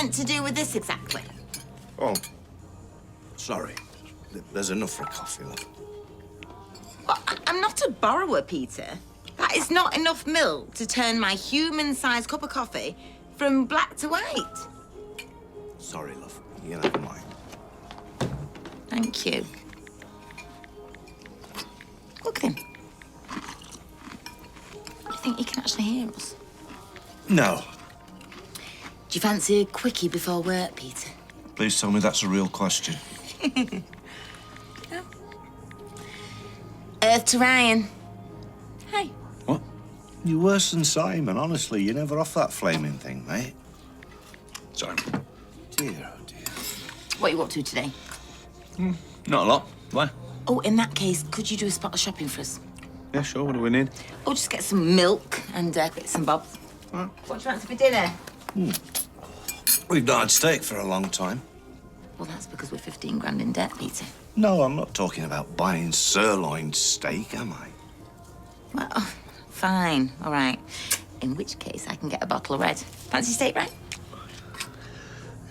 meant to do with this exactly? Oh, sorry. There's enough for a coffee, love. Well, I'm not a borrower, Peter. That is not enough milk to turn my human-sized cup of coffee from black to white. Sorry, love. You can have mine. Thank you. Look at him. Do you think he can actually hear us? No. Do you fancy a quickie before work, Peter? Please tell me that's a real question. No. Earth to Ryan. Hey. What? You're worse than Simon, honestly. You're never off that flaming thing, mate. Sorry. Dear, oh dear. What are you up to today? Not a lot. Why? Oh, in that case, could you do a spot of shopping for us? Yeah, sure. What do we need? Oh, just get some milk and bits and bobs. What do you fancy for dinner? We've not had steak for a long time. Well, that's because we're 15 grand in debt, Peter. No, I'm not talking about buying sirloin steak, am I? Well, fine, all right. In which case, I can get a bottle of red. Fancy steak, right?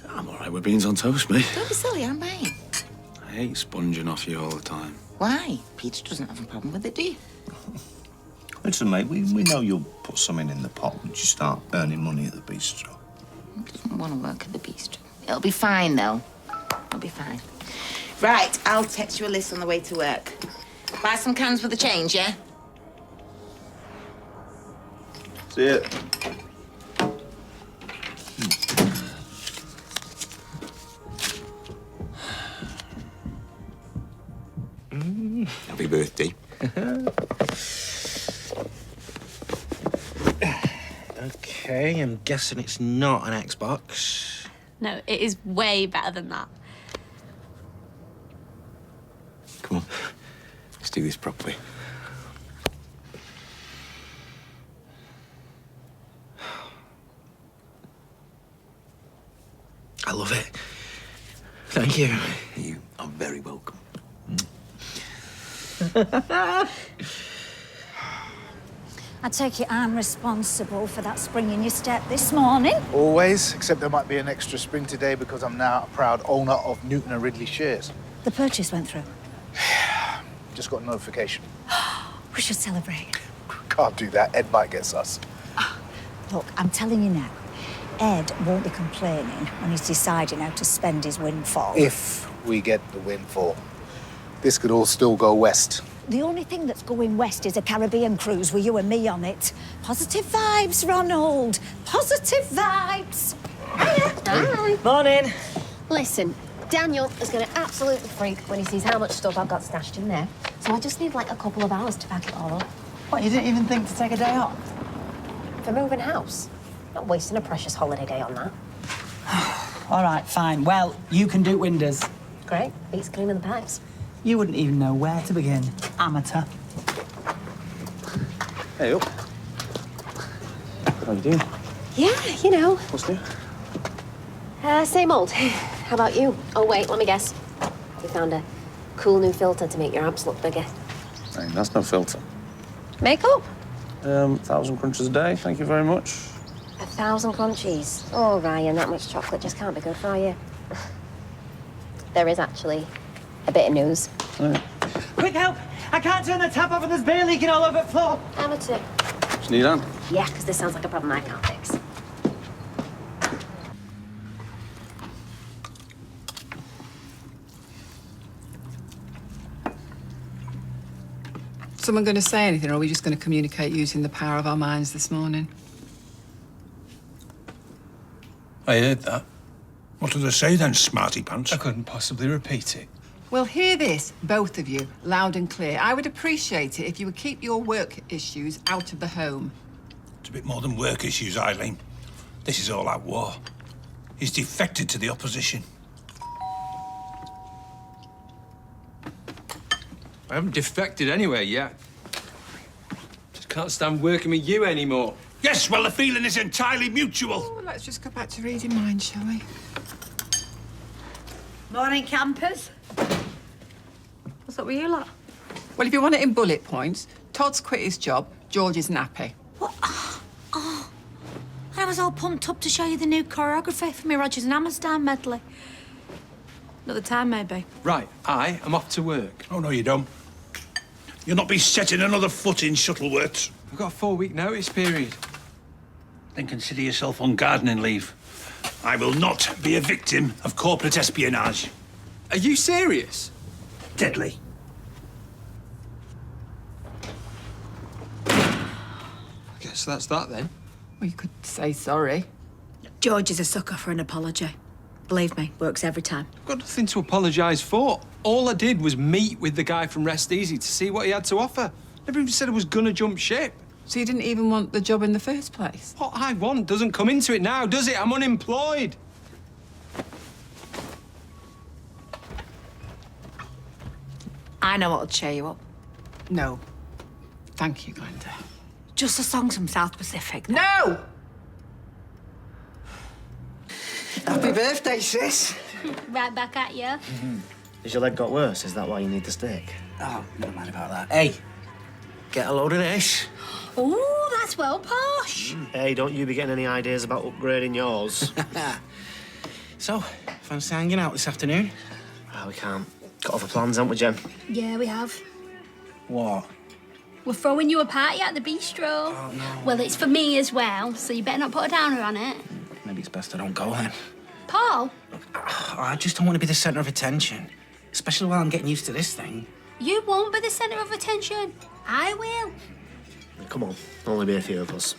I'm all right with beans on toast, mate. Don't be silly, I'm buying. I hate sponging off you all the time. Why? Peter doesn't have a problem with it, do you? Listen, mate, we know you'll put something in the pot once you start earning money at the bistro. He doesn't want to work at the bistro. It'll be fine, though. It'll be fine. Right, I'll text you a list on the way to work. Buy some cans for the change, yeah? See ya. Happy birthday. Okay, I'm guessing it's not an Xbox. No, it is way better than that. Come on. Let's do this properly. I love it. Thank you. You are very welcome. I take it I'm responsible for that spring in your step this morning. Always, except there might be an extra spring today because I'm now a proud owner of Newton and Ridley shares. The purchase went through. Just got a notification. We should celebrate. Can't do that. Ed might get sus. Look, I'm telling you now, Ed won't be complaining when he's deciding how to spend his windfall. If we get the windfall, this could all still go west. The only thing that's going west is a Caribbean cruise with you and me on it. Positive vibes, Ronald. Positive vibes. Hi. Morning. Listen, Daniel is going to absolutely freak when he sees how much stuff I've got stashed in there. So I just need like a couple of hours to pack it all up. What, you didn't even think to take a day off? For moving house. Not wasting a precious holiday day on that. All right, fine. Well, you can do windows. Great. Beats cleaning the pipes. You wouldn't even know where to begin. Amateur. Hey, up. How you doing? Yeah, you know. What's new? Same old. How about you? Oh, wait, let me guess. You found a cool new filter to make your abs look bigger. Hey, that's no filter. Makeup? 1,000 crunches a day, thank you very much. 1,000 crunchies. Oh, Ryan, that much chocolate just can't be good for you. There is actually a bit of news. Quick help! I can't turn the tap off and there's beer leaking all over the floor. Amateur. Just need on. Yeah, because this sounds like a problem I can't fix. Someone going to say anything, or are we just going to communicate using the power of our minds this morning? I heard that. What did I say then, smarty pants? I couldn't possibly repeat it. Well, hear this, both of you, loud and clear. I would appreciate it if you would keep your work issues out of the home. It's a bit more than work issues, Eileen. This is all out war. He's defected to the opposition. I haven't defected anywhere yet. Just can't stand working with you anymore. Yes, well, the feeling is entirely mutual. Oh, let's just go back to reading minds, shall we? Morning, campers. What's up with you lot? Well, if you want it in bullet points, Todd's quit his job, George is nappy. What? Oh, I was was all pumped up to show you the new choreography for me Rodgers and Hammerstein medley. Another time, maybe. Right, I am off to work. Oh, no, you don't. You'll not be setting another foot in Shuttleworth. I've got a 4-week notice period. Then consider yourself on gardening leave. I will not be a victim of corporate espionage. Are you serious? Deadly. I guess that's that then. Well, you could say sorry. George is a sucker for an apology. Believe me, works every time. I've got nothing to apologise for. All I did was meet with the guy from Rest Easy to see what he had to offer. Never even said I was gonna jump ship. So you didn't even want the job in the first place? What I want doesn't come into it now, does it? I'm unemployed. I know what'll cheer you up. No. Thank you, Glenda. Just the songs from South Pacific. No! Happy birthday, sis. Right back at you. Has your leg got worse? Is that why you need the stick? Oh, never mind about that. Hey, get a load of this. Ooh, that's well posh. Hey, don't you be getting any ideas about upgrading yours. So, fancy hanging out this afternoon? We can't. Got other plans, haven't we, Jen? Yeah, we have. What? We're throwing you a party at the bistro. Oh, no. Well, it's for me as well, so you better not put a downer on it. Maybe it's best I don't go then. Paul, I just don't want to be the centre of attention. Especially while I'm getting used to this thing. you won't be the centre of attention. I will. Come on, only be a few of us.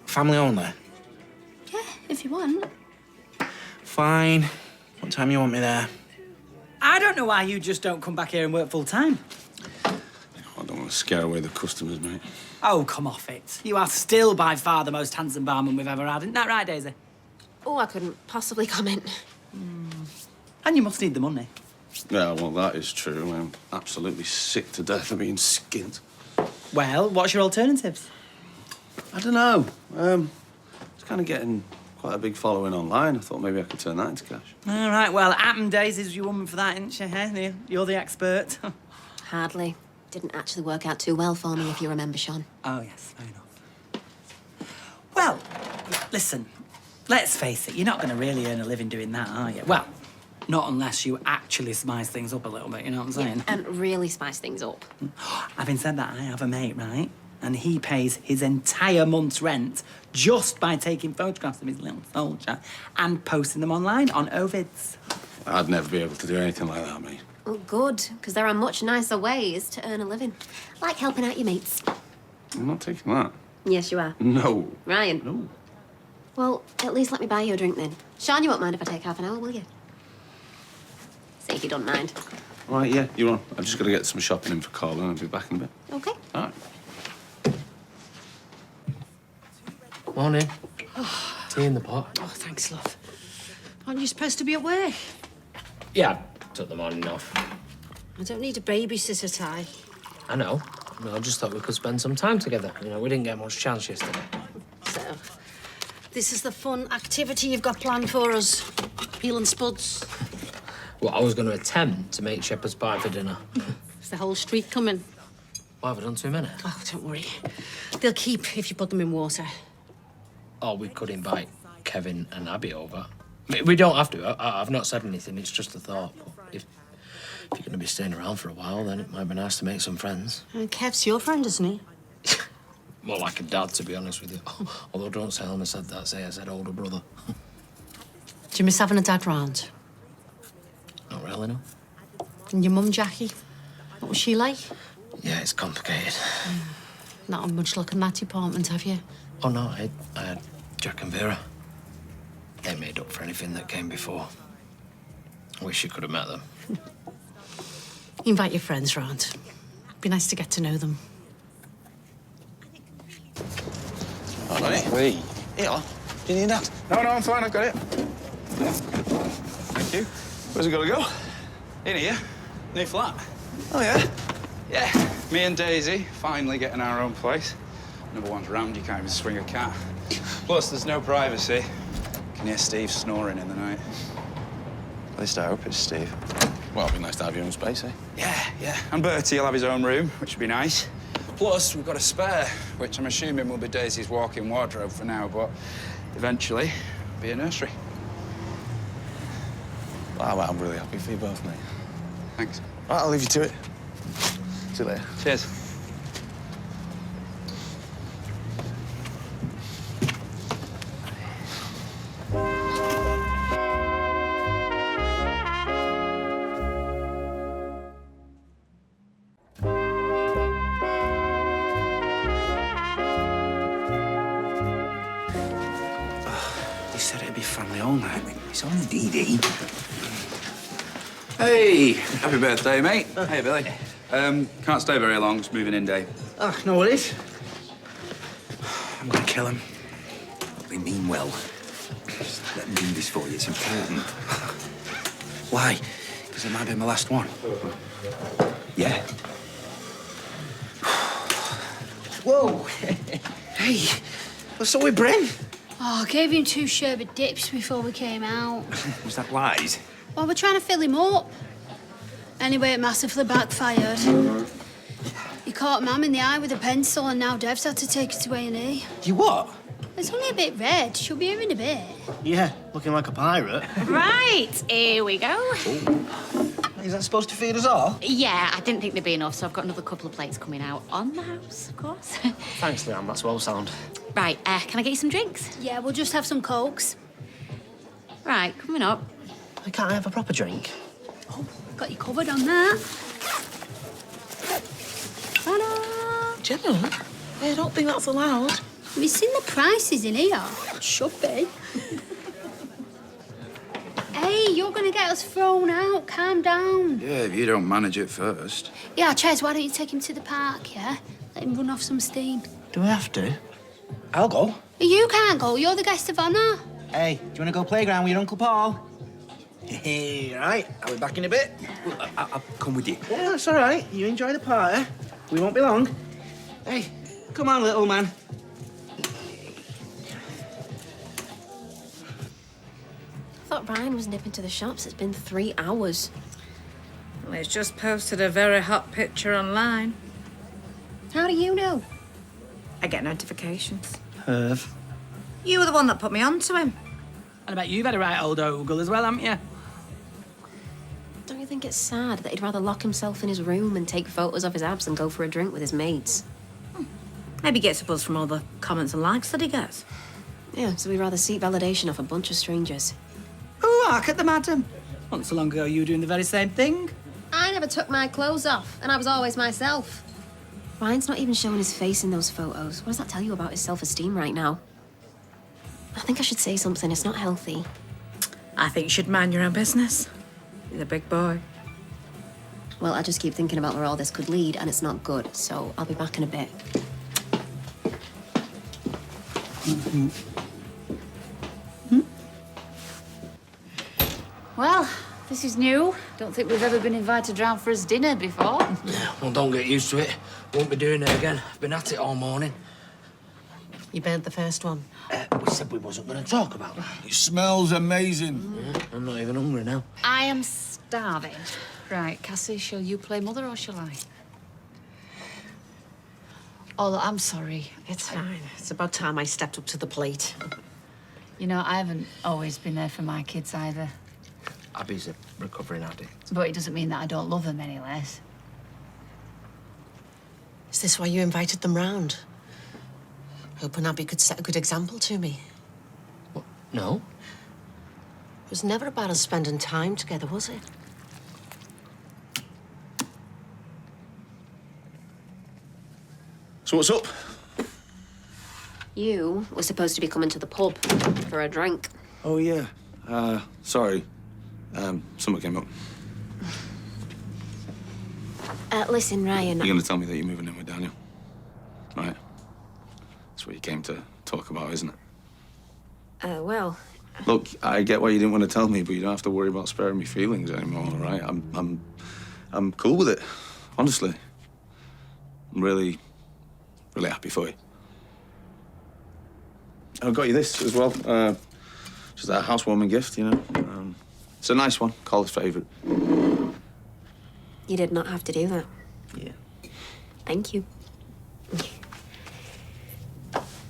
Family only? Yeah, if you want. Fine. What time you want me there? I don't know why you just don't come back here and work full time. I don't want to scare away the customers, mate. Oh, come off it. You are still by far the most handsome barman we've ever had. Isn't that right, Daisy? Oh, I couldn't possibly comment. And you must need the money. Yeah, well, that is true. I'm absolutely sick to death of being skint. Well, what's your alternatives? I don't know. It's kind of getting quite a big following online. I thought maybe I could turn that into cash. All right, well, Atom Daisy's your woman for that, isn't she? Eh? You're the expert. Hardly. Didn't actually work out too well for me, if you remember, Sean. Oh, yes, fair enough. Well, listen, let's face it, you're not going to really earn a living doing that, are you? Well, not unless you actually spice things up a little bit, you know what I'm saying? And really spice things up. Having said that, I have a mate, right? And he pays his entire month's rent just by taking photographs of his little soldier and posting them online on Ovids. I'd never be able to do anything like that, mate. Well, good, because there are much nicer ways to earn a living. Like helping out your mates. I'm not taking that. Yes, you are. No. Ryan? No. Well, at least let me buy you a drink then. Sean, you won't mind if I take half an hour, will you? See if you don't mind. All right, yeah, you're on. I've just got to get some shopping in for Colin and I'll be back in a bit. Okay. All right. Morning. Tea in the pot. Oh, thanks, love. Aren't you supposed to be at work? Yeah, I took the morning off. I don't need a babysitter, Ty. I know. No, I just thought we could spend some time together. You know, we didn't get much chance yesterday. So, this is the fun activity you've got planned for us. Peeling spuds. Well, I was going to attempt to make shepherd's pie for dinner. Is the whole street coming? Why have I done too many? Oh, don't worry. They'll keep if you put them in water. Or we could invite Kevin and Abby over. We don't have to. I've not said anything. It's just a thought. But if you're going to be staying around for a while, then it might be nice to make some friends. And Kev's your friend, isn't he? More like a dad, to be honest with you. Although don't say Elmer said that. Say I said older brother. Do you miss having a dad round? Not really, no. And your mum, Jackie? What was she like? Yeah, it's complicated. Not had much luck in that department, have you? Oh, no, I had Jack and Vera. They made up for anything that came before. I wish you could have met them. Invite your friends round. Be nice to get to know them. All right. Hey. Here, do you need that? No, I'm fine, I've got it. Thank you. Where's it got to go? In here. New flat. Oh, yeah? Yeah. Me and Daisy finally getting our own place. Number one's round, you can't even swing a cat. Plus, there's no privacy. You can hear Steve snoring in the night. At least I hope it's Steve. Well, it'd be nice to have your own space, eh? Yeah. And Bertie will have his own room, which would be nice. Plus, we've got a spare, which I'm assuming will be Daisy's walk-in wardrobe for now, but eventually be a nursery. Wow, I'm really happy for you both, mate. Thanks. Right, I'll leave you to it. See you later. Cheers. They said it'd be family all night. It's on the DD. Hey, happy birthday, mate. Hey, Billy. Can't stay very long, it's moving in day. Oh, no worries. I'm gonna kill him. They mean well. Just let them do this for you, it's important. Why? Because it might be my last one. Yeah. Whoa! Hey, what's up with Bryn? Oh, I gave him 2 sherbet dips before we came out. Was that lies? Well, we're trying to fill him up. Anyway, it massively backfired. He caught Mum in the eye with a pencil, and now Dev's had to take her to A&E. You what? It's only a bit red. She'll be here in a bit. Yeah, looking like a pirate. Right, here we go. Is that supposed to feed us all? Yeah, I didn't think there'd be enough, so I've got another couple of plates coming out on the house, of course. Thanks, Leanne, that's well sound. Right, can I get you some drinks? Yeah, we'll just have some Cokes. Right, coming up. Can't I have a proper drink? Oh, got you covered on that. Ta-da! Gemma, I don't think that's allowed. Have you seen the prices in here? It should be. Hey, you're going to get us thrown out. Calm down. Yeah, if you don't manage it first. Yeah, Ches, why don't you take him to the park, yeah? Let him run off some steam. Do I have to? I'll go. You can't go. You're the guest of honour. Hey, do you want to go playground with your Uncle Paul? Hey, right. I'll be back in a bit. I'll come with you. Yeah, that's all right. You enjoy the party. We won't be long. Hey, come on, little man. I thought Brian was nipping to the shops. It's been 3 hours. Well, he's just posted a very hot picture online. How do you know? I get notifications. Herv. You were the one that put me onto him. And I bet you've had a right old ogle as well, haven't you? Don't you think it's sad that he'd rather lock himself in his room and take photos of his abs and go for a drink with his mates? Maybe he gets a buzz from all the comments and likes that he gets. Yeah, so he'd rather seek validation off a bunch of strangers. Oh, hark at the madam. Not so long ago you were doing the very same thing. I never took my clothes off, and I was always myself. Ryan's not even showing his face in those photos. What does that tell you about his self-esteem right now? I think I should say something. It's not healthy. I think you should mind your own business. He's a big boy. Well, I just keep thinking about where all this could lead, and it's not good, so I'll be back in a bit. Well, this is new. Don't think we've ever been invited round for his dinner before. Yeah, well, don't get used to it. Won't be doing it again. Been at it all morning. You burnt the first one. We said we wasn't going to talk about that. It smells amazing. Yeah, I'm not even hungry now. I am starving. Right, Cassie, shall you play mother or shall I? Oh, I'm sorry. It's fine. It's about time I stepped up to the plate. You know, I haven't always been there for my kids either. Abby's a recovering addict. But it doesn't mean that I don't love them any less. Is this why you invited them round? Hoping Abby could set a good example to me. What? No. It was never about us spending time together, was it? So what's up? You were supposed to be coming to the pub for a drink. Oh, yeah. Sorry. Something came up. Listen, Ryan. You're going to tell me that you're moving in with Daniel, right? That's what you came to talk about, isn't it? Well... Look, I get why you didn't want to tell me, but you don't have to worry about sparing me feelings anymore, all right? I'm cool with it, honestly. I'm really happy for you. I've got you this as well. Just a housewarming gift, you know. It's a nice one, Carl's favourite. You did not have to do that. Yeah. Thank you.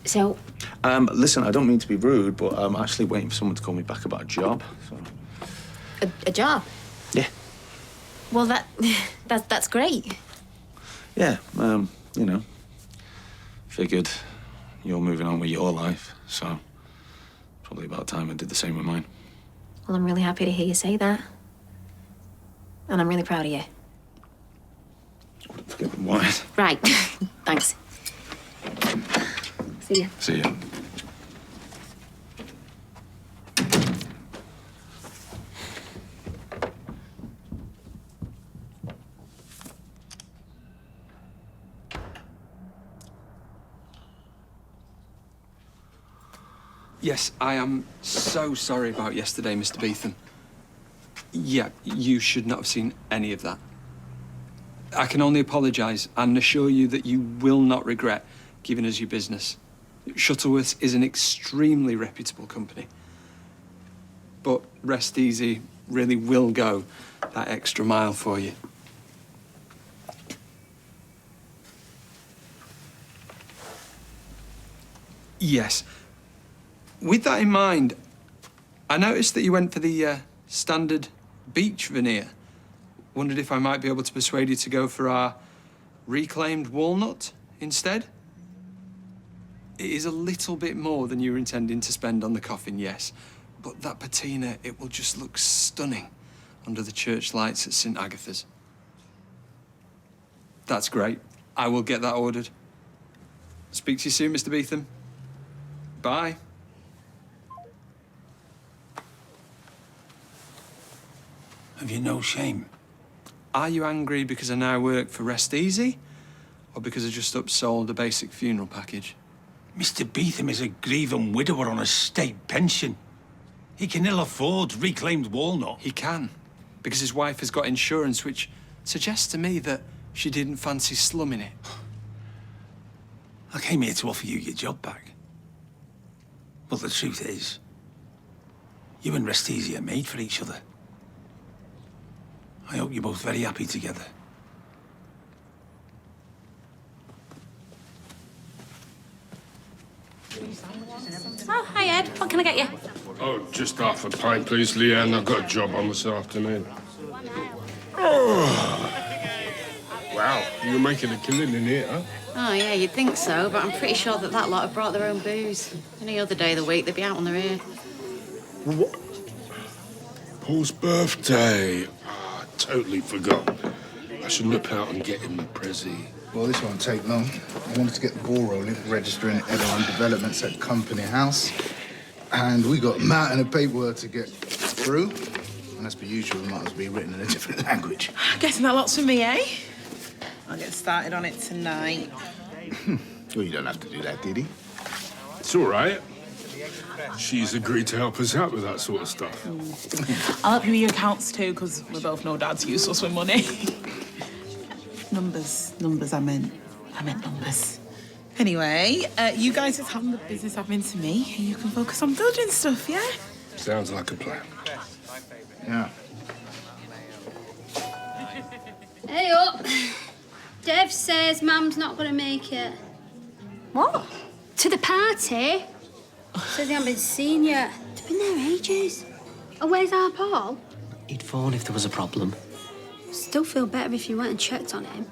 So, Listen, I don't mean to be rude, but I'm actually waiting for someone to call me back about a job. So. a job? Yeah. Well, that's great. Yeah, you know, figured you're moving on with your life, so probably about time I did the same with mine. Well, I'm really happy to hear you say that. And I'm really proud of you. Forget the wine. Right. Thanks. See ya. See ya. Yes, I am so sorry about yesterday, Mr. Beetham. Yeah, you should not have seen any of that. I can only apologise and assure you that you will not regret giving us your business. Shuttleworth's is an extremely reputable company. But rest easy, really will go that extra mile for you. Yes. With that in mind, I noticed that you went for the standard beach veneer. Wondered if I might be able to persuade you to go for our reclaimed walnut instead. It is a little bit more than you were intending to spend on the coffin, yes. But that patina, it will just look stunning under the church lights at St. Agatha's. That's great. I will get that ordered. Speak to you soon, Mr. Beetham. Bye. Have you no shame? Are you angry because I now work for Rest Easy? Or because I just upsold a basic funeral package? Mr. Beetham is a grieving widower on a state pension. He can ill afford reclaimed walnut. He can, because his wife has got insurance, which suggests to me that she didn't fancy slumming it. I came here to offer you your job back. But the truth is, you and Rest Easy are made for each other. I hope you're both very happy together. Oh, hi Ed. What can I get you? Oh, just half a pint, please, Leanne. I've got a job on this afternoon. Oh. Wow, you're making a killing in here, huh? Oh, yeah, you'd think so, but I'm pretty sure that lot have brought their own booze. Any other day of the week, they'd be out on their ear. What? Paul's birthday. Oh, I totally forgot. I should nip out and get him a pressie. Well, this won't take long. I wanted to get the ball rolling, registering Edelman Developments at Company House. And we got a mountain of paperwork to get through. And as per usual, it might as well be written in a different language. Guessing that lot's for me, eh? I'll get started on it tonight. Well, you don't have to do that, did he? It's all right. She's agreed to help us out with that sort of stuff. I'll help you with your accounts too, because we both know Dad's useless with money. Numbers, I meant numbers. Anyway, you guys just hand the business admin to me, and you can focus on building stuff, yeah? Sounds like a plan. Yeah. Hey up. Dev says Mum's not going to make it. What? To the party. Says he hasn't been seen yet. They've been there ages. And where's our Paul? He'd phone if there was a problem. Still feel better if you went and checked on him.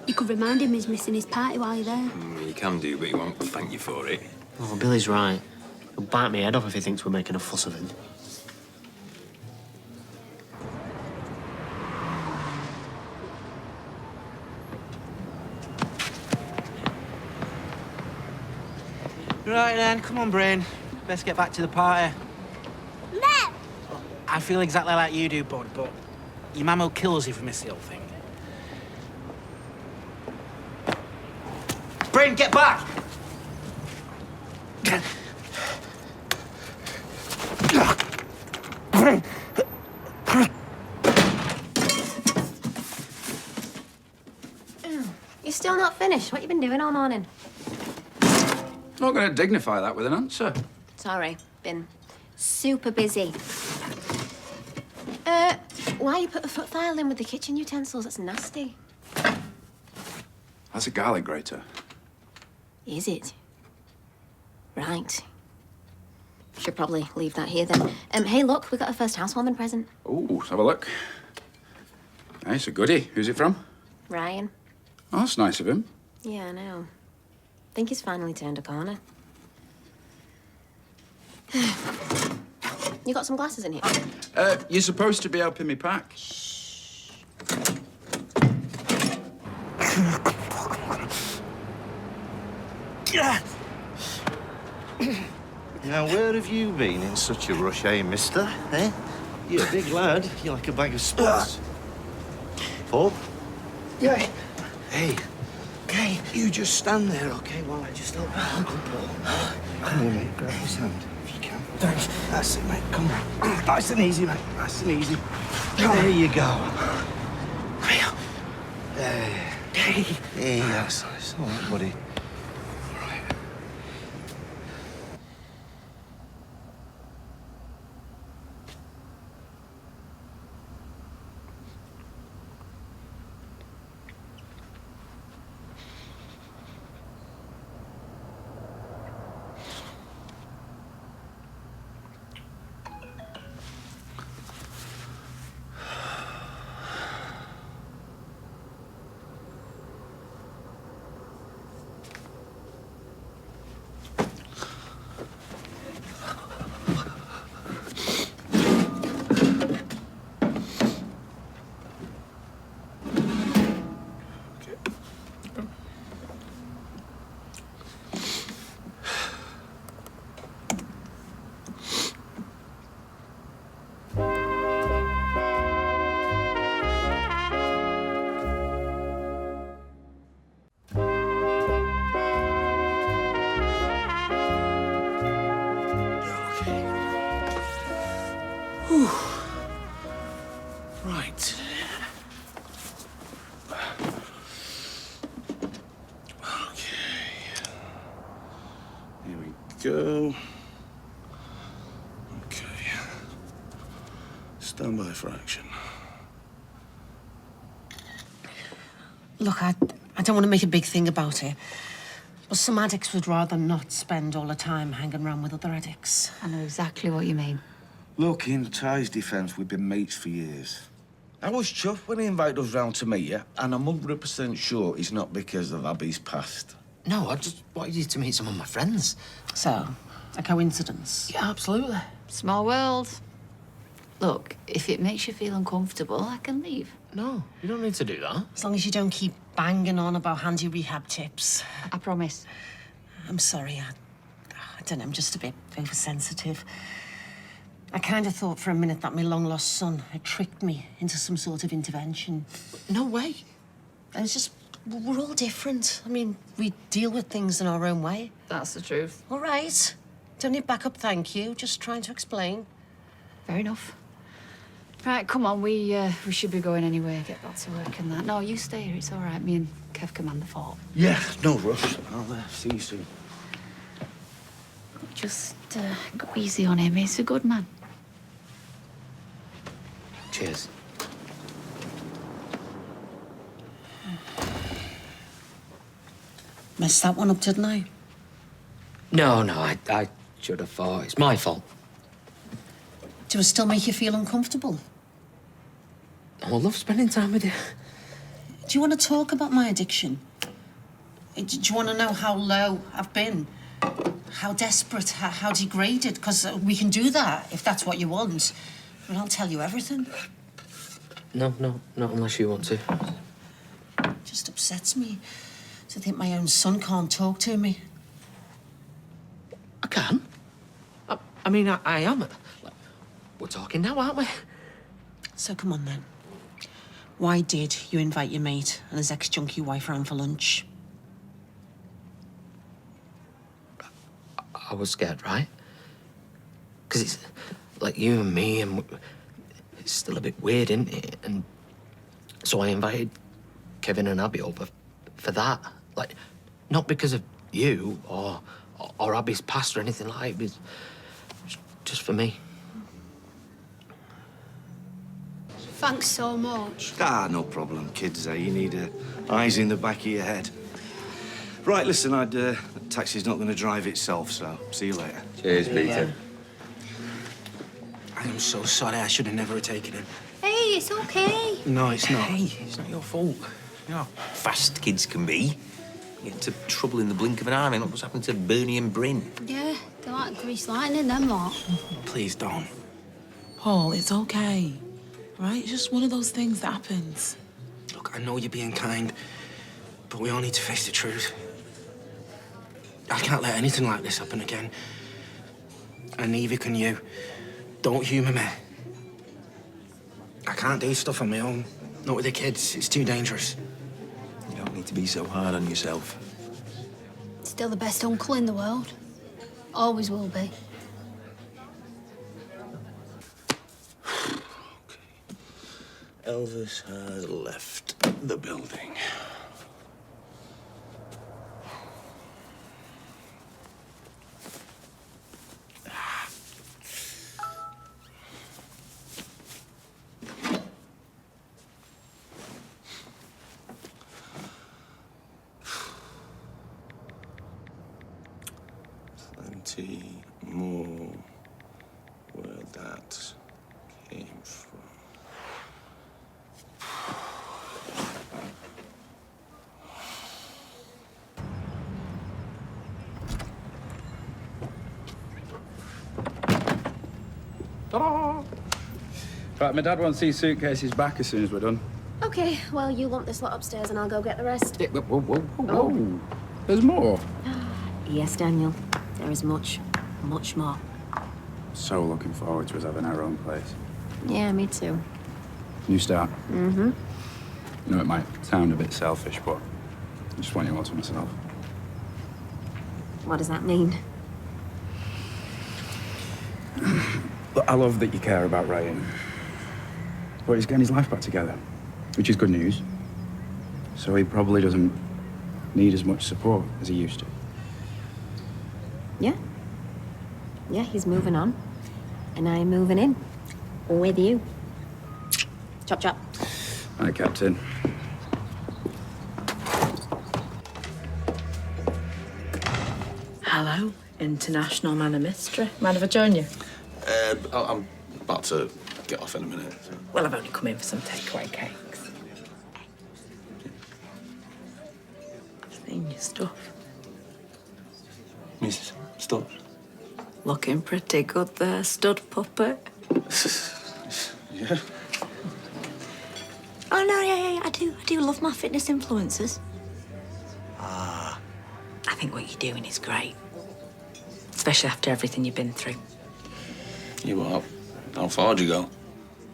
You could remind him he's missing his party while you're there. You can do, but he won't thank you for it. Oh, Billy's right. He'll bite me head off if he thinks we're making a fuss of him. Right then, come on, Brain. Let's get back to the party. No! I feel exactly like you do, bud, but your mum will kill us if we miss the whole thing. Brain, get back! You're still not finished. What you been doing all morning? Not going to dignify that with an answer. Sorry, been super busy. Why you put the foot file in with the kitchen utensils? That's nasty. That's a garlic grater. Is it? Right. Should probably leave that here then. Hey, look, we got a first housewarming present. Oh, let's have a look. Nice, a goodie. Who's it from? Ryan. Oh, that's nice of him. Yeah, I know. Think he's finally turned a corner. You got some glasses in here? You're supposed to be helping me pack. Now, where have you been in such a rush, eh, mister? Eh? You're a big lad. You're like a bag of spuds. Paul? Yeah. Hey. Okay, you just stand there, okay, while I just help Uncle Paul. Come here, mate. Grab his hand, if you can. Thanks. That's it, mate. Come on. Nice and easy, mate. Nice and easy. There you go. Hey. Hey, that's nice. All right, buddy. Right. Okay. Here we go. Okay. Stand by for action. Look, I don't want to make a big thing about it, but some addicts would rather not spend all the time hanging around with other addicts. I know exactly what you mean. Look, in Ty's defence, we've been mates for years. I was chuffed when he invited us round to meet you, and I'm 100% sure it's not because of Abby's past. No, I just wanted you to meet some of my friends. So, a coincidence? Yeah, absolutely. Small world. Look, if it makes you feel uncomfortable, I can leave. No, you don't need to do that. As long as you don't keep banging on about handy rehab tips. I promise. I'm sorry, I don't know, I'm just a bit oversensitive. I kind of thought for a minute that my long-lost son had tricked me into some sort of intervention. No way. And it's just, we're all different. I mean, we deal with things in our own way. That's the truth. All right. Don't need backup, thank you. Just trying to explain. Fair enough. Right, come on, we should be going anyway. Get back to work and that. No, you stay here, it's all right. Me and Kev command the fort. Yeah, no rush. I'll see you soon. Just go easy on him. He's a good man. Cheers. Messed that one up, didn't I? No, I should have thought. It's my fault. Do it still make you feel uncomfortable? I love spending time with you. Do you want to talk about my addiction? Do you want to know how low I've been? How desperate, how degraded? Because we can do that if that's what you want. But I'll tell you everything. No, not unless you want to. It just upsets me to think my own son can't talk to me. I can. I mean, I am. We're talking now, aren't we? So come on, then. Why did you invite your mate and his ex-junkie wife round for lunch? I was scared, right? Because it's like you and me, and it's still a bit weird, isn't it? And so I invited Kevin and Abby over for that. Like, not because of you or Abby's past or anything like it. It was just for me. Thanks so much. Ah, no problem, kids. You need eyes in the back of your head. Right, listen, the taxi's not going to drive itself, so see you later. Cheers, Peter. I am so sorry. I should have never taken him. Hey, it's okay. No, it's not. Hey, it's not your fault. You know how fast kids can be. Get into trouble in the blink of an eye. I mean, look what's happened to Bernie and Bryn. Yeah, they're like grease lightning, them lot. Please don't. Paul, it's okay. Right? It's just one of those things that happens. Look, I know you're being kind, but we all need to face the truth. I can't let anything like this happen again. And neither can you. Don't humour me. I can't do stuff on my own. Not with the kids. It's too dangerous. You don't need to be so hard on yourself. Still the best uncle in the world. Always will be. Elvis has left the building. Plenty more where that came from. Ta-da! Right, my dad wants these suitcases back as soon as we're done. Okay, well, you lump this lot upstairs and I'll go get the rest. Yeah, whoa, whoa, whoa, whoa. There's more. Yes, Daniel. There is much, much more. So looking forward to us having our own place. Yeah, me too. New start. Mm-hmm. You know, it might sound a bit selfish, but I just want you all to myself. What does that mean? Look, I love that you care about Ryan. But he's getting his life back together, which is good news. So he probably doesn't need as much support as he used to. Yeah. Yeah, he's moving on. And I'm moving in. With you. Chop, chop. Hi, Captain. Hello, international man of mystery. Mind if I join you? I'm about to get off in a minute. Well, I've only come in for some takeaway cakes. Seen your stuff. Miss, stop. Looking pretty good there, stud puppet. Yeah. Oh, no, yeah, I do love my fitness influencers. I think what you're doing is great. Especially after everything you've been through. You what? How far'd you go?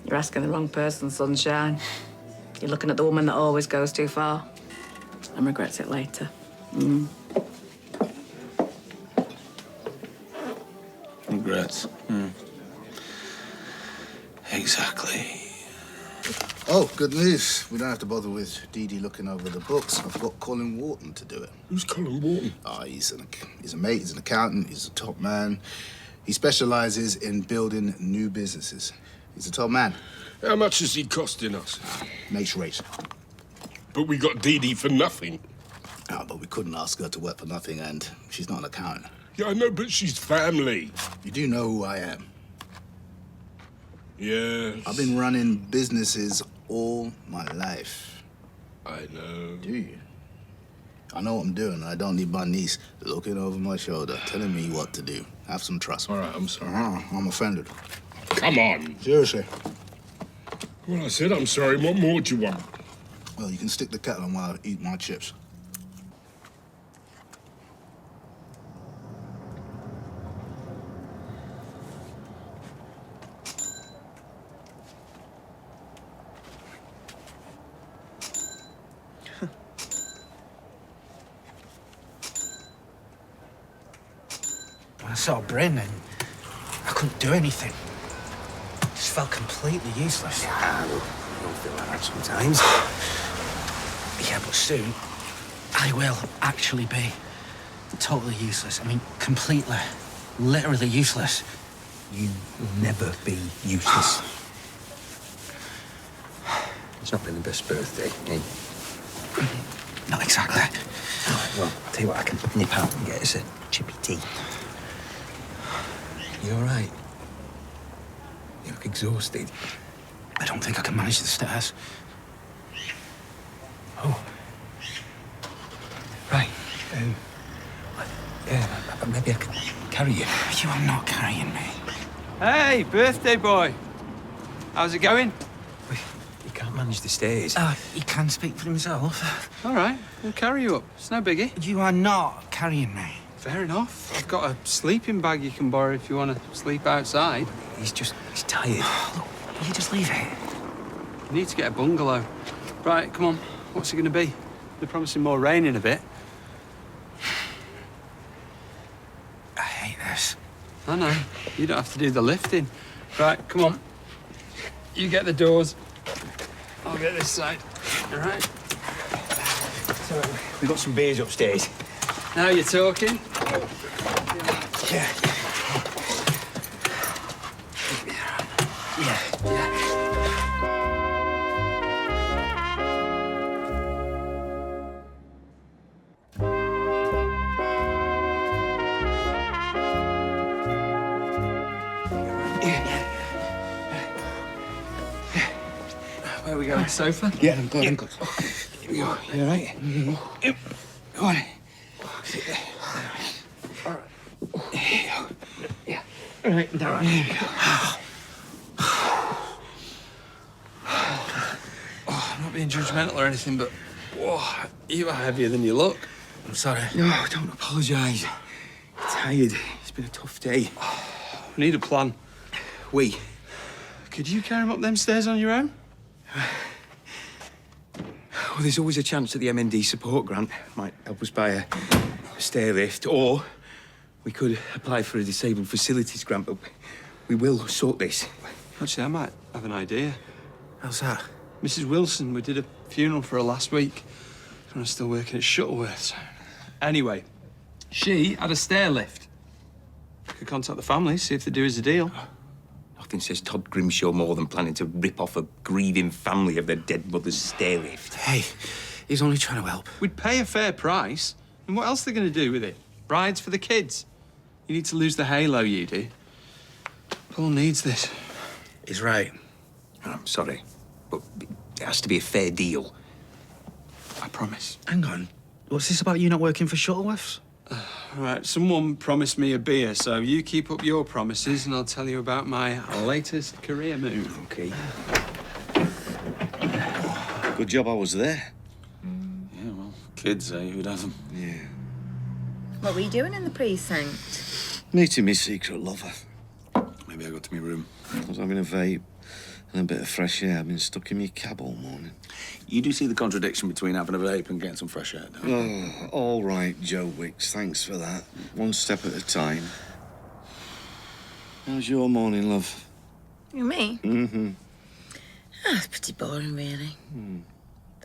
You're asking the wrong person, sunshine. You're looking at the woman that always goes too far and regrets it later. Regrets. Exactly. Oh, good news. We don't have to bother with Dee Dee looking over the books. I've got Colin Wharton to do it. Who's Colin Wharton? He's a mate, he's an accountant, he's a top man. He specializes in building new businesses. He's a top man. How much is he costing us? Makes rate. But we got Dee Dee for nothing. But we couldn't ask her to work for nothing, and she's not an accountant. Yeah, I know, but she's family. You do know who I am. Yes. I've been running businesses all my life. I know. Do you? I know what I'm doing. I don't need my niece looking over my shoulder, telling me what to do. Have some trust. All right, I'm sorry. I'm offended. Come on. Seriously. Well, I said I'm sorry. What more do you want? Well, you can stick the kettle on while I eat my chips. I saw Bryn and I couldn't do anything. Just felt completely useless. Yeah, I don't feel like that sometimes. Yeah, but soon I will actually be totally useless. I mean, completely, literally useless. You will never be useless. It's not been the best birthday, eh? Not exactly. Well, I'll tell you what, I can nip out and get us a chippy tea. You all right? You look exhausted. I don't think I can manage the stairs. Oh. Right. Yeah, maybe I can carry you. You are not carrying me. Hey, birthday boy. How's it going? You can't manage the stairs. He can speak for himself. All right, we'll carry you up. It's no biggie. You are not carrying me. Fair enough. I've got a sleeping bag you can borrow if you want to sleep outside. He's tired. Look, will you just leave it? You need to get a bungalow. Right, come on. What's it going to be? They're promising more rain in a bit. I hate this. I know. You don't have to do the lifting. Right, come on. You get the doors. I'll get this side. All right? So, we've got some beers upstairs. Now you're talking. Yeah. Where are we going? Sofa? Yeah, I'm good. Here we go. You all right? Yep. Go on. Sit there. All right. Here you go. Yeah. All right, all right. Here we go. I'm not being judgmental or anything, but whoa, you are heavier than you look. I'm sorry. No, don't apologise. You're tired. It's been a tough day. We need a plan. We? Could you carry him up them stairs on your own? Well, there's always a chance that the MND support grant might help us buy a stair lift, or we could apply for a disabled facilities grant, but we will sort this. Actually, I might have an idea. How's that? Mrs. Wilson, we did a funeral for her last week. And I'm still working at Shuttleworth's. Anyway, she had a stair lift. Could contact the family, see if they do us a deal. Nothing says Todd Grimshaw more than planning to rip off a grieving family of their dead mother's stair lift. Hey, he's only trying to help. We'd pay a fair price. And what else are they going to do with it? Brides for the kids? You need to lose the halo, you do. Paul needs this. He's right. I'm sorry, but it has to be a fair deal. I promise. Hang on. What's this about you not working for Shuttleworth's? All right, someone promised me a beer, so you keep up your promises and I'll tell you about my latest career move. Okay. Good job I was there. Yeah, well, kids, who'd have them? Yeah. What were you doing in the precinct? Meeting my secret lover. Maybe I got to my room. I was having a vape and a bit of fresh air. I've been stuck in my cab all morning. You do see the contradiction between having a vape and getting some fresh air, don't you? Oh, all right, Joe Wicks. Thanks for that. One step at a time. How's your morning, love? You me? Mm-hmm. It's pretty boring, really.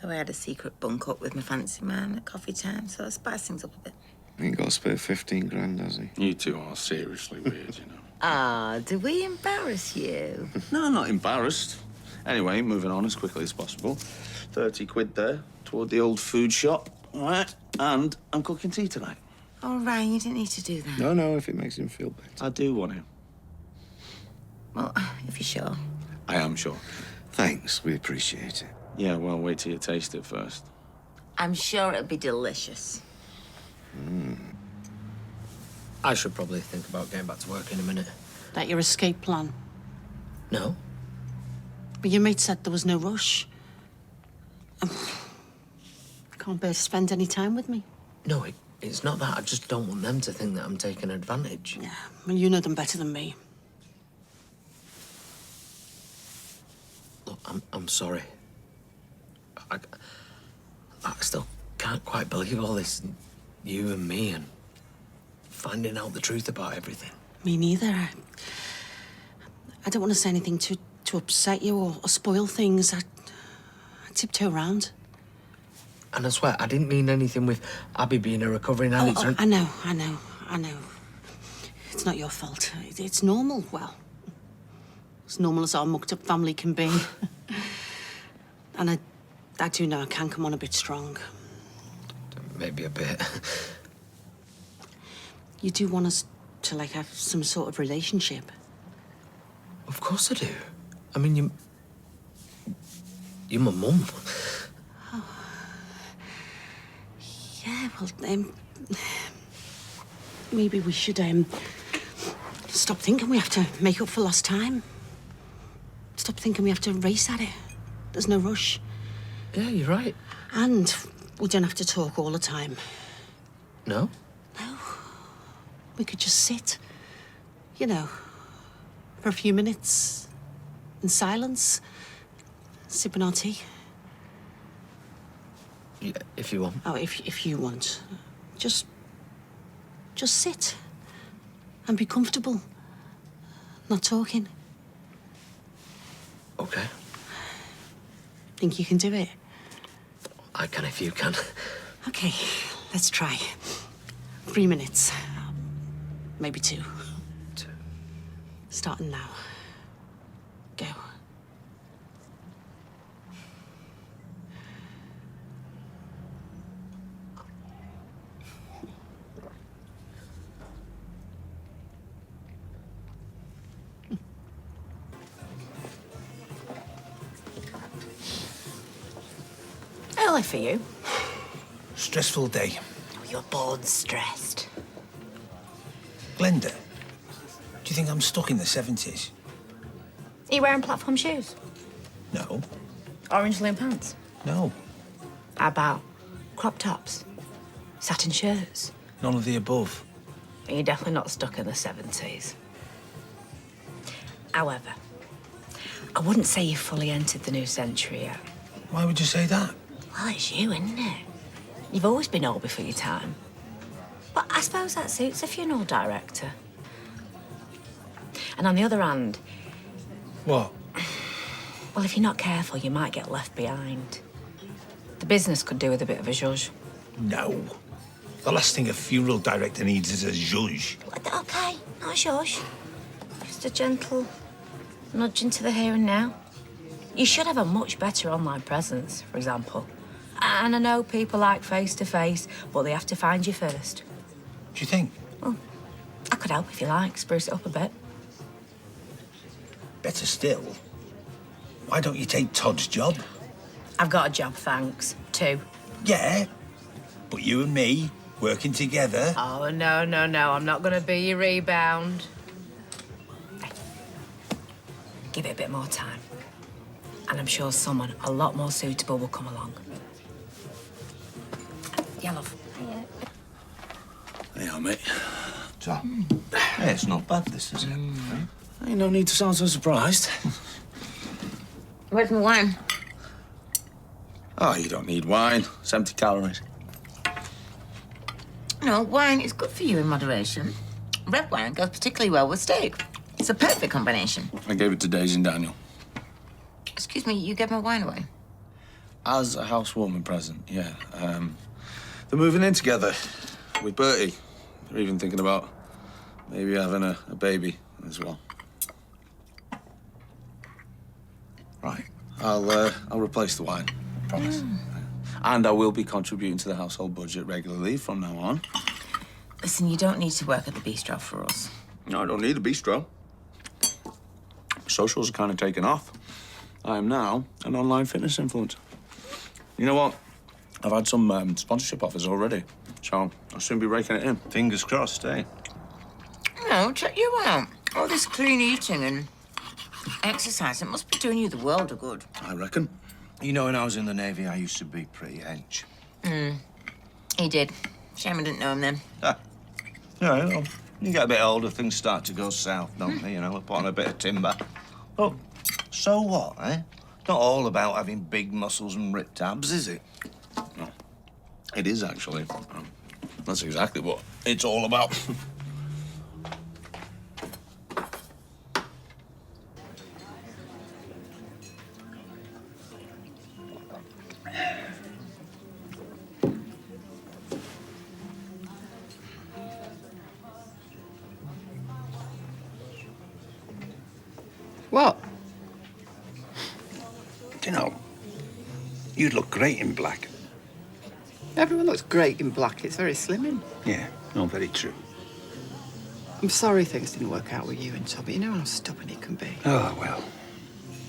Though I had a secret bunk up with my fancy man at coffee time, so I spiced things up a bit. Ain't got to spare 15 grand, has he? You two are seriously weird, you know. Ah, did we embarrass you? No, not embarrassed. Anyway, moving on as quickly as possible. 30 quid there toward the old food shop. All right. And I'm cooking tea tonight. Oh, Ryan, you didn't need to do that. No, if it makes him feel better. I do want to. Well, if you're sure. I am sure. Thanks, we appreciate it. Yeah, well, wait till you taste it first. I'm sure it'll be delicious. I should probably think about getting back to work in a minute. That your escape plan? No? But your mate said there was no rush. Can't bear to spend any time with me. No, it's not that. I just don't want them to think that I'm taking advantage. Yeah, well, you know them better than me. Look, I'm sorry. I still can't quite believe all this, you and me, and finding out the truth about everything. Me neither. I don't want to say anything to upset you or spoil things. I tiptoe around. And I swear, I didn't mean anything with Abby being a recovering addict. I know. It's not your fault. It's normal, well, as normal as our mucked up family can be. And I do know I can come on a bit strong. maybe a bit. You do want us to, like, have some sort of relationship? Of course I do. I mean, you're my mum. Yeah, well, maybe we should, stop thinking we have to make up for lost time. Stop thinking we have to race at it. There's no rush. Yeah, you're right. And we don't have to talk all the time. No? No. We could just sit, you know, for a few minutes in silence, sipping our tea. Yeah, if you want. Oh, if you want. Just sit and be comfortable, not talking. Okay. Think you can do it? I can if you can. Okay, let's try. 3 minutes. Maybe 2. 2. Starting now. Go. Early for you. Stressful day. Oh, you're born stressed. Glenda, do you think I'm stuck in the 70s? Are you wearing platform shoes? No. Orange loom pants? No. How about crop tops? Satin shirts? None of the above. You're definitely not stuck in the 70s. However, I wouldn't say you've fully entered the new century yet. Why would you say that? Well, it's you, isn't it? You've always been old before your time. But I suppose that suits a funeral director. And on the other hand... What? Well, if you're not careful, you might get left behind. The business could do with a bit of a zhuzh. No. The last thing a funeral director needs is a zhuzh. Okay, not a zhuzh. Just a gentle nudge into the here and now. You should have a much better online presence, for example. And I know people like face-to-face, but they have to find you first. Do you think? Well, I could help if you like, spruce it up a bit. Better still, why don't you take Todd's job? I've got a job, thanks. 2. Yeah, but you and me working together. Oh, no, I'm not going to be your rebound. Hey, give it a bit more time. And I'm sure someone a lot more suitable will come along. Yeah, love. Yeah, mate. So, yeah, it's not bad, this, is it? Ain't no need to sound so surprised. Where's my wine? Oh, you don't need wine. It's empty calories. No, wine is good for you in moderation. Red wine goes particularly well with steak. It's a perfect combination. I gave it to Daisy and Daniel. Excuse me, you gave my wine away? As a housewarming present, yeah. They're moving in together with Bertie. They're even thinking about maybe having a baby as well. Right. I'll replace the wine, promise. And I will be contributing to the household budget regularly from now on. Listen, you don't need to work at the bistro for us. No, I don't need a bistro. Socials are kind of taken off. I am now an online fitness influencer. You know what? I've had some sponsorship offers already, so I'll soon be raking it in. Fingers crossed, eh? No, check you out. All this clean eating and exercise, it must be doing you the world of good. I reckon. You know, when I was in the Navy, I used to be pretty hench. He did. Shame I didn't know him then. Yeah, you know, you get a bit older, things start to go south, don't they? You know, put on a bit of timber. But so what, eh? Not all about having big muscles and ripped abs, is it? No. It is, actually. That's exactly what it's all about. What? Do you know, you'd look great in black. Everyone looks great in black. It's very slimming. Yeah, no, very true. I'm sorry things didn't work out with you and Tom, but you know how stubborn he can be. Oh, well.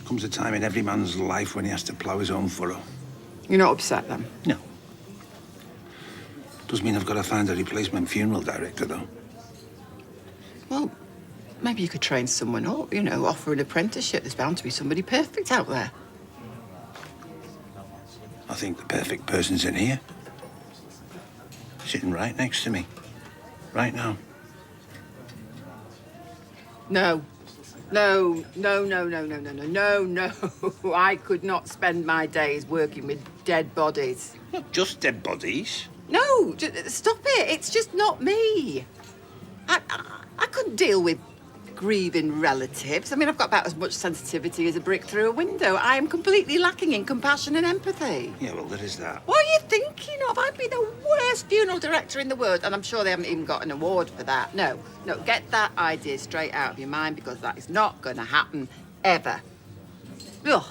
Comes a time in every man's life when he has to plough his own furrow. You're not upset, then? No. Does mean I've got to find a replacement funeral director, though. Well, maybe you could train someone up, you know, offer an apprenticeship. There's bound to be somebody perfect out there. I think the perfect person's in here. Sitting right next to me. Right now. No. No, no, no, no, no, no, no, no, no. I could not spend my days working with dead bodies. Not just dead bodies. No, stop it. It's just not me. I couldn't deal with grieving relatives. I mean, I've got about as much sensitivity as a brick through a window. I am completely lacking in compassion and empathy. Yeah, well, there is that. What are you thinking of? I'd be the worst funeral director in the world, and I'm sure they haven't even got an award for that. No, get that idea straight out of your mind, because that is not going to happen ever. Ugh.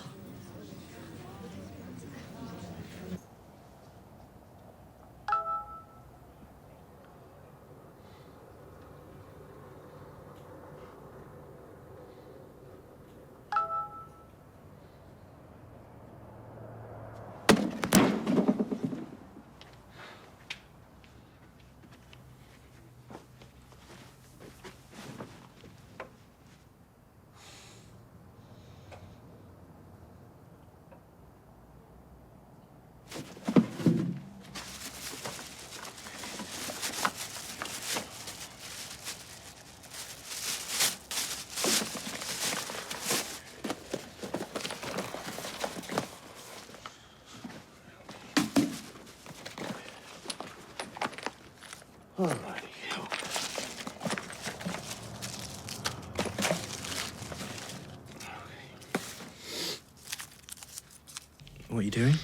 What are you doing?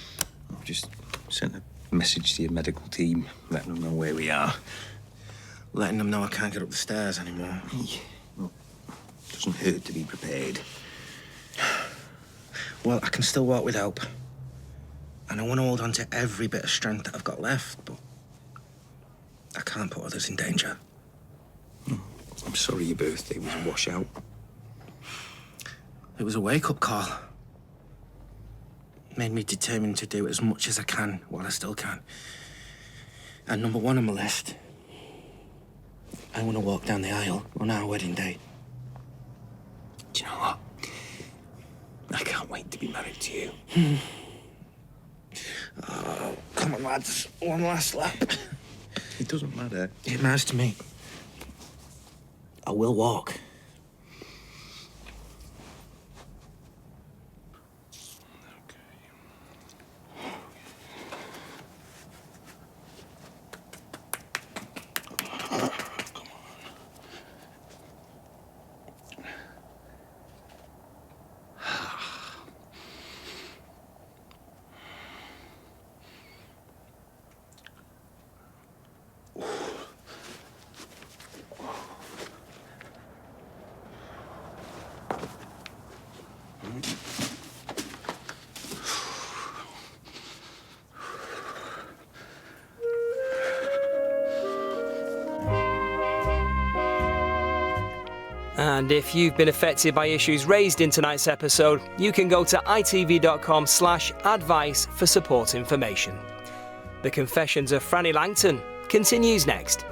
I've just sent a message to your medical team, letting them know where we are. Letting them know I can't get up the stairs anymore. Well, doesn't hurt to be prepared. Well, I can still walk with help. And I want to hold on to every bit of strength that I've got left, but I can't put others in danger. I'm sorry your birthday was a washout. It was a wake-up call. Made me determined to do as much as I can while I still can. And number one on my list, I want to walk down the aisle on our wedding day. Do you know what? I can't wait to be married to you. Oh, come on, lads. One last lap. It doesn't matter. It matters to me. I will walk. And if you've been affected by issues raised in tonight's episode, you can go to itv.com/advice for support information. The Confessions of Franny Langton continues next.